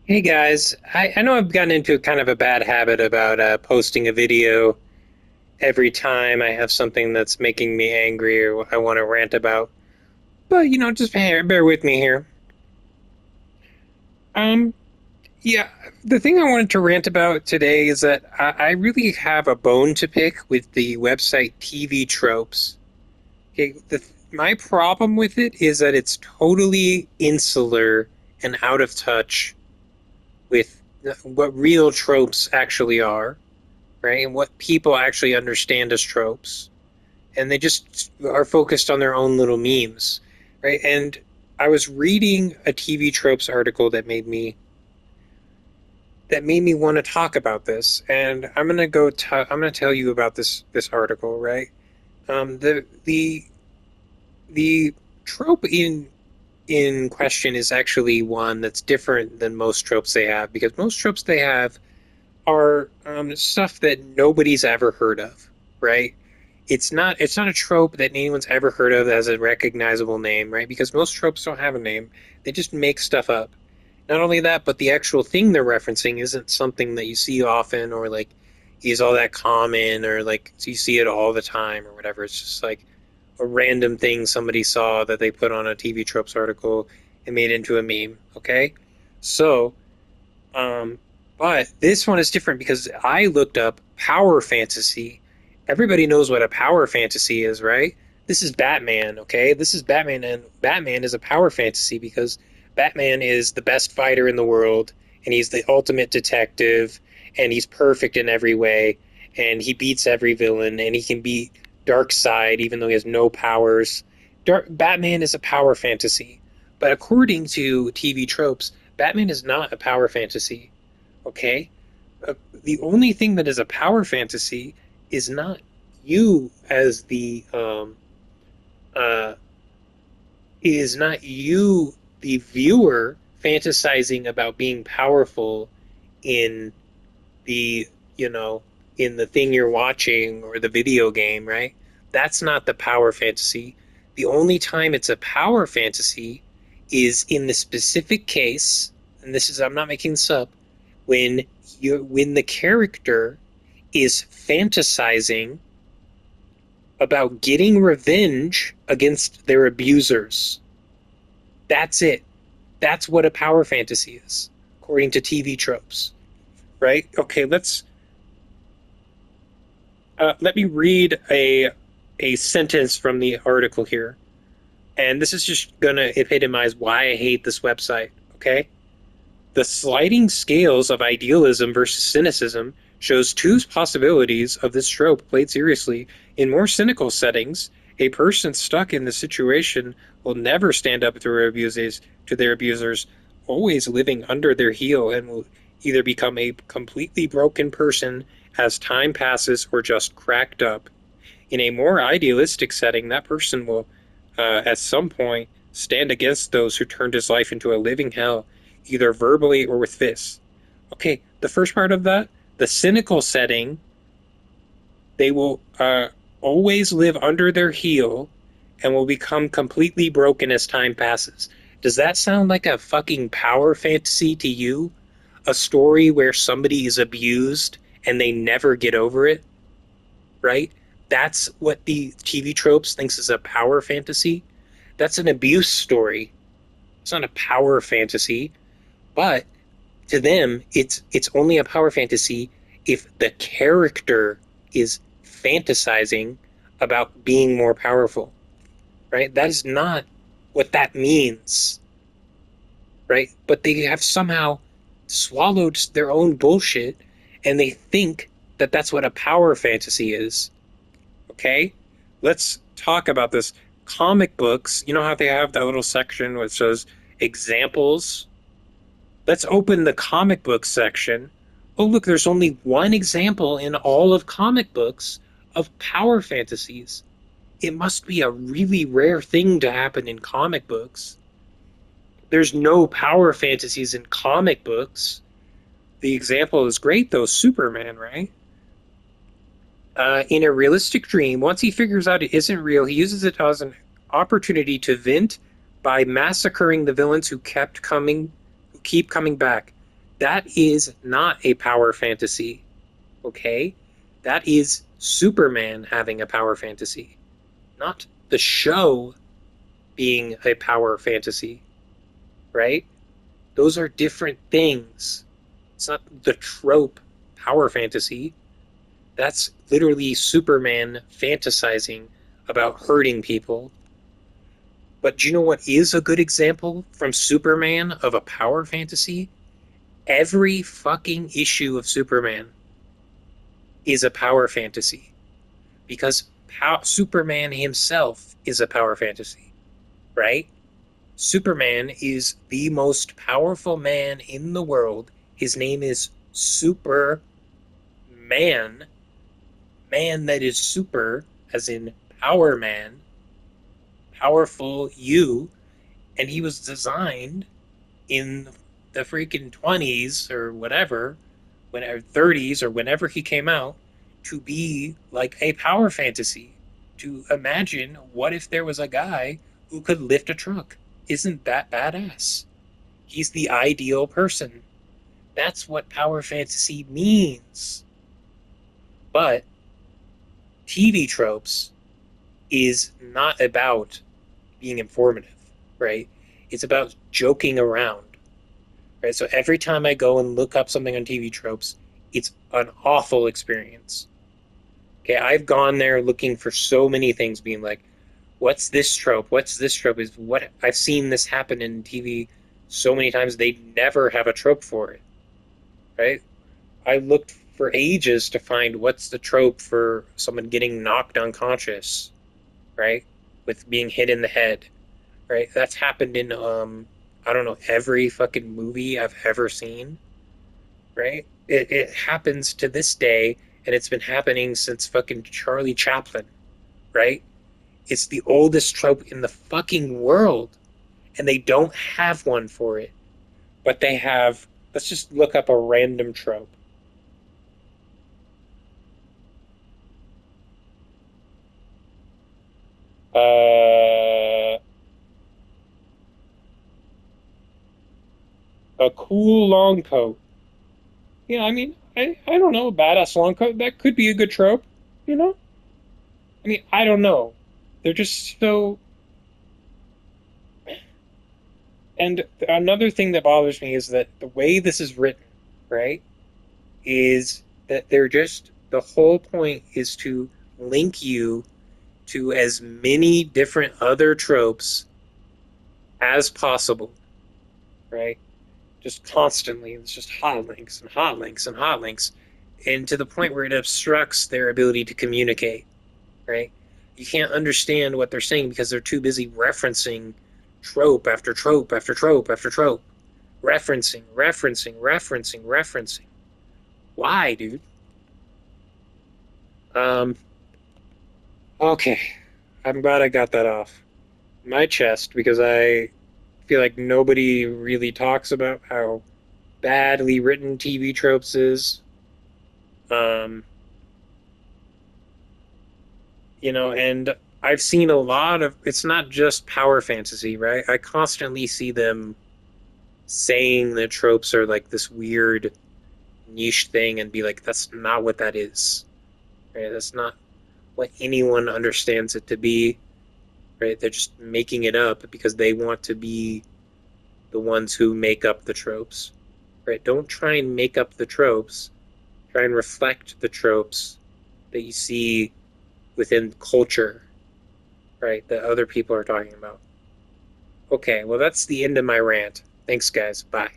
Hey guys, I know I've gotten into kind of a bad habit about posting a video every time I have something that's making me angry or I want to rant about. But just bear with me here. Um, yeah, the thing I wanted to rant about today is that I really have a bone to pick with the website TV Tropes. Okay, my problem with it is that it's totally insular and out of touch with what real tropes actually are, right? And what people actually understand as tropes. And they just are focused on their own little memes, right? And I was reading a TV tropes article that made me want to talk about this, and I'm gonna tell you about this article, right? The trope in question is actually one that's different than most tropes they have, because most tropes they have are stuff that nobody's ever heard of, right? It's not a trope that anyone's ever heard of that has a recognizable name, right? Because most tropes don't have a name. They just make stuff up. Not only that, but the actual thing they're referencing isn't something that you see often or like is all that common or like you see it all the time or whatever. It's just like a random thing somebody saw that they put on a TV tropes article and made into a meme. Okay, so um, but this one is different because I looked up power fantasy. Everybody knows what a power fantasy is, right? This is Batman, okay? This is Batman, and Batman is a power fantasy because Batman is the best fighter in the world, and he's the ultimate detective, and he's perfect in every way, and he beats every villain, and he can beat Darkseid even though he has no powers. Batman is a power fantasy, but according to TV tropes, Batman is not a power fantasy. Okay? The only thing that is a power fantasy is not you as the uh is not you the viewer fantasizing about being powerful in the you know in the thing you're watching or the video game, right? That's not the power fantasy. The only time it's a power fantasy is in the specific case, and this is, I'm not making this up, when when the character is fantasizing about getting revenge against their abusers. That's it. That's what a power fantasy is, according to TV tropes. Right? Okay, let me read a sentence from the article here, and this is just gonna epitomize why I hate this website. Okay, the sliding scales of idealism versus cynicism shows two possibilities of this trope played seriously. In more cynical settings, a person stuck in the situation will never stand up to their abusers, always living under their heel, and will either become a completely broken person as time passes or just cracked up. In a more idealistic setting, that person will, at some point, stand against those who turned his life into a living hell, either verbally or with fists. Okay, the first part of that, the cynical setting, they will always live under their heel and will become completely broken as time passes. Does that sound like a fucking power fantasy to you? A story where somebody is abused and they never get over it, right? That's what the TV tropes thinks is a power fantasy. That's an abuse story. It's not a power fantasy, but to them, it's only a power fantasy if the character is fantasizing about being more powerful, right? That is not what that means, right? But they have somehow swallowed their own bullshit and they think that that's what a power fantasy is. Okay? Let's talk about this. Comic books, you know how they have that little section which says examples? Let's open the comic book section. Oh, look, there's only one example in all of comic books of power fantasies. It must be a really rare thing to happen in comic books. There's no power fantasies in comic books. The example is great, though, Superman, right? In a realistic dream, once he figures out it isn't real, he uses it as an opportunity to vent by massacring the villains who keep coming back. That is not a power fantasy, okay? That is Superman having a power fantasy, not the show being a power fantasy, right? Those are different things. It's not the trope power fantasy. That's literally Superman fantasizing about hurting people. But do you know what is a good example from Superman of a power fantasy? Every fucking issue of Superman is a power fantasy because Superman himself is a power fantasy, right? Superman is the most powerful man in the world. His name is Superman, man that is super, as in Power Man, powerful you, and he was designed in the freaking 20s or whatever, whenever 30s or whenever he came out, to be like a power fantasy. To imagine what if there was a guy who could lift a truck. Isn't that badass? He's the ideal person. That's what power fantasy means. But TV tropes is not about being informative, right? It's about joking around, right? So every time I go and look up something on TV tropes, it's an awful experience. Okay, I've gone there looking for so many things, being like, what's this trope? What's this trope? Is what I've seen this happen in TV so many times, they never have a trope for it, right? I looked for ages to find what's the trope for someone getting knocked unconscious, right? With being hit in the head, right? That's happened in I don't know, every fucking movie I've ever seen, right? It happens to this day, and it's been happening since fucking Charlie Chaplin, right? It's the oldest trope in the fucking world, and they don't have one for it. But they have, let's just look up a random trope. Uh, a cool long coat. Yeah, I mean, I don't know, a badass long coat, that could be a good trope, you know? I mean, I don't know. They're just so. And another thing that bothers me is that the way this is written, right, is that they're just, the whole point is to link you to as many different other tropes as possible, right? Just constantly. It's just hot links and hot links and hot links, and to the point where it obstructs their ability to communicate, right? You can't understand what they're saying because they're too busy referencing trope after trope after trope after trope. Referencing. Why, dude? Um, okay. I'm glad I got that off my chest because I feel like nobody really talks about how badly written TV tropes is. Um, and I've seen a lot of, it's not just power fantasy, right? I constantly see them saying that tropes are like this weird niche thing and be like, that's not what that is, right? That's not what anyone understands it to be, right? They're just making it up because they want to be the ones who make up the tropes, right? Don't try and make up the tropes. Try and reflect the tropes that you see within culture, right? That other people are talking about. Okay, well, that's the end of my rant. Thanks, guys. Bye.